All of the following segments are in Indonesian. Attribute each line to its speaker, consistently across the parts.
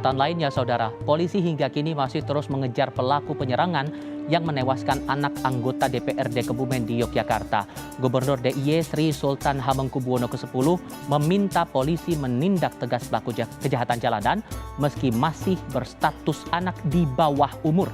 Speaker 1: sorotan lainnya, Saudara, polisi hingga kini masih terus mengejar pelaku penyerangan yang menewaskan anak anggota DPRD Kebumen di Yogyakarta. Gubernur DIY Sri Sultan Hamengkubuwono ke-10 meminta polisi menindak tegas pelaku kejahatan jalanan meski masih berstatus anak di bawah umur.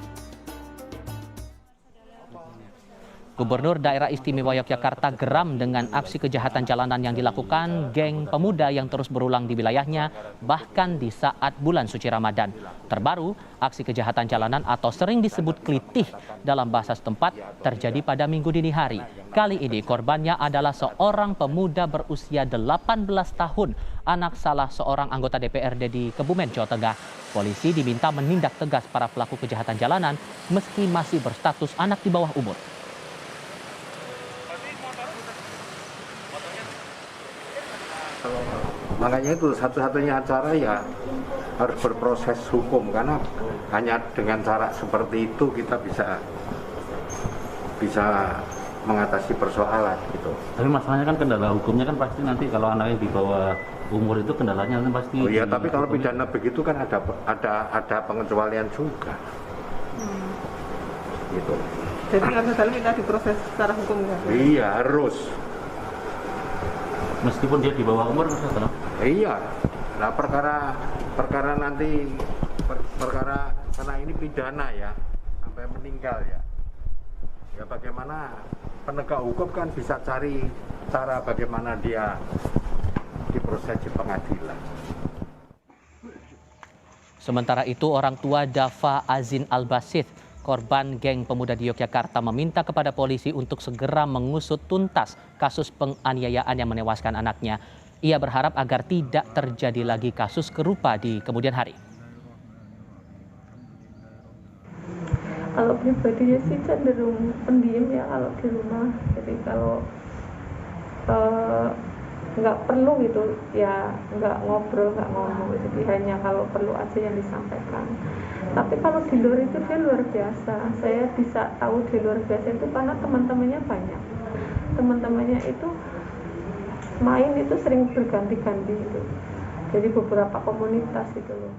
Speaker 1: Gubernur Daerah Istimewa Yogyakarta geram dengan aksi kejahatan jalanan yang dilakukan geng pemuda yang terus berulang di wilayahnya, bahkan di saat bulan suci Ramadan. Terbaru, aksi kejahatan jalanan atau sering disebut klitih dalam bahasa setempat terjadi pada Minggu dini hari. Kali ini korbannya adalah seorang pemuda berusia 18 tahun, anak salah seorang anggota DPRD di Kebumen, Jawa Tengah. Polisi diminta menindak tegas para pelaku kejahatan jalanan meski masih berstatus anak di bawah umur.
Speaker 2: Makanya itu satu-satunya cara ya harus berproses hukum, karena hanya dengan cara seperti itu kita bisa mengatasi persoalan gitu.
Speaker 3: Tapi masalahnya kan kendala hukumnya kan pasti nanti kalau anaknya di bawah umur itu kendalanya kan pasti.
Speaker 2: Oh iya, tapi kalau pidana begitu kan ada pengecualian juga. Gitu.
Speaker 4: Jadi harus kita diproses secara hukum ya?
Speaker 2: Iya, harus.
Speaker 3: Meskipun dia di bawah umur, misalnya.
Speaker 2: Iya. Nah, perkara nanti karena ini pidana ya, sampai meninggal ya. Ya bagaimana penegak hukum kan bisa cari cara bagaimana dia diproses di pengadilan.
Speaker 1: Sementara itu, orang tua Dava Azin Al-Basit, korban geng pemuda di Yogyakarta, meminta kepada polisi untuk segera mengusut tuntas kasus penganiayaan yang menewaskan anaknya. Ia berharap agar tidak terjadi lagi kasus serupa di kemudian hari.
Speaker 4: Kalau pribadinya sih cenderung pendiam ya kalau di rumah. Jadi kalau nggak perlu gitu ya nggak ngobrol, nggak ngomong. Jadi hanya kalau perlu aja yang disampaikan. Tapi kalau di luar itu dia luar biasa. Saya bisa tahu di luar biasa itu karena teman-temannya banyak. Teman-temannya itu main itu sering berganti-ganti gitu. Jadi beberapa komunitas gitu loh.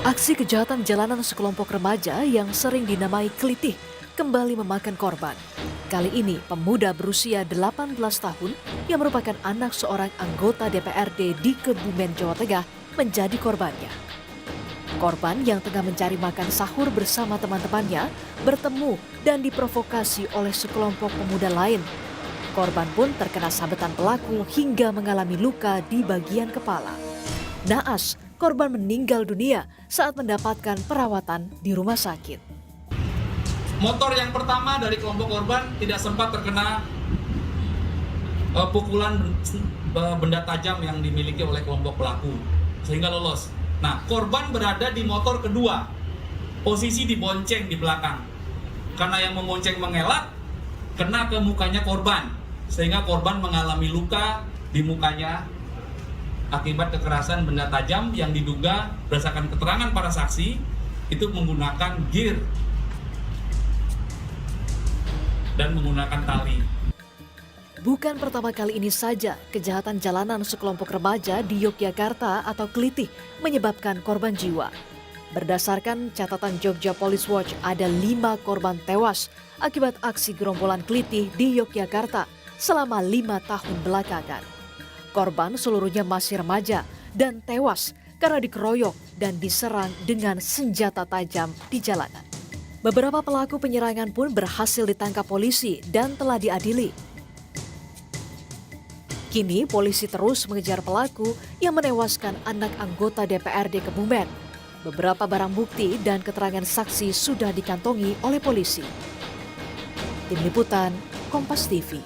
Speaker 5: Aksi kejahatan jalanan sekelompok remaja yang sering dinamai klitih kembali memakan korban. Kali ini pemuda berusia 18 tahun yang merupakan anak seorang anggota DPRD di Kebumen, Jawa Tengah menjadi korbannya. Korban yang tengah mencari makan sahur bersama teman-temannya bertemu dan diprovokasi oleh sekelompok pemuda lain. Korban pun terkena sabetan pelaku hingga mengalami luka di bagian kepala. Naas, korban meninggal dunia saat mendapatkan perawatan di rumah sakit.
Speaker 6: Motor yang pertama dari kelompok korban tidak sempat terkena pukulan benda tajam yang dimiliki oleh kelompok pelaku sehingga lolos. Nah, korban berada di motor kedua, posisi dibonceng di belakang. Karena yang membonceng mengelak, kena ke mukanya korban sehingga korban mengalami luka di mukanya akibat kekerasan benda tajam yang diduga berdasarkan keterangan para saksi itu menggunakan gear dan menggunakan tali.
Speaker 5: Bukan pertama kali ini saja kejahatan jalanan sekelompok remaja di Yogyakarta atau klitih menyebabkan korban jiwa. Berdasarkan catatan Jogja Police Watch, ada 5 korban tewas akibat aksi gerombolan klitih di Yogyakarta selama 5 tahun belakangan. Korban seluruhnya masih remaja dan tewas karena dikeroyok dan diserang dengan senjata tajam di jalanan. Beberapa pelaku penyerangan pun berhasil ditangkap polisi dan telah diadili. Kini polisi terus mengejar pelaku yang menewaskan anak anggota DPRD Kebumen. Beberapa barang bukti dan keterangan saksi sudah dikantongi oleh polisi. Tim Liputan, Kompas TV.